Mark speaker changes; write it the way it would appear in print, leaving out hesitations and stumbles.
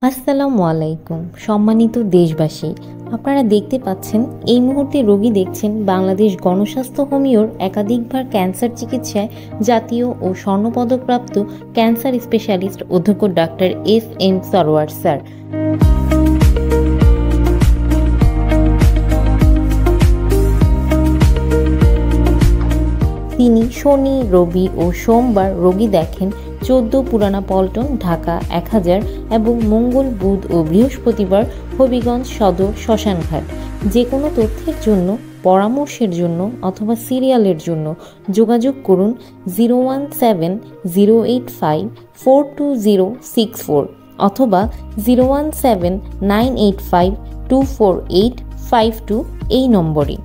Speaker 1: আসসালামু আলাইকুম সম্মানিত দেশবাসী, আপনারা দেখতে পাচ্ছেন এই মুহূর্তে রোগী দেখছেন বাংলাদেশ গণস্বাস্থ্য হোমিওর একাধিকবার ক্যান্সার চিকিৎসায় জাতীয় ও স্বর্ণপদকপ্রাপ্ত ক্যান্সার স্পেশালিস্ট অধ্যক্ষ ডাক্তার এস.এম. সরোয়ার স্যার। তিনি শনি, রবি ও সোমবার রোগী দেখেন 14 পুরানা পল্টন, ঢাকা 1000 এবং মঙ্গল, বুধ ও বৃহস্পতিবার হবিগঞ্জ সদর শ্মশানঘাট। যে কোনো তথ্যের জন্য, পরামর্শের জন্য অথবা সিরিয়ালের জন্য যোগাযোগ করুন 017-085-42064 অথবা 017-985-24852 এই নম্বরে।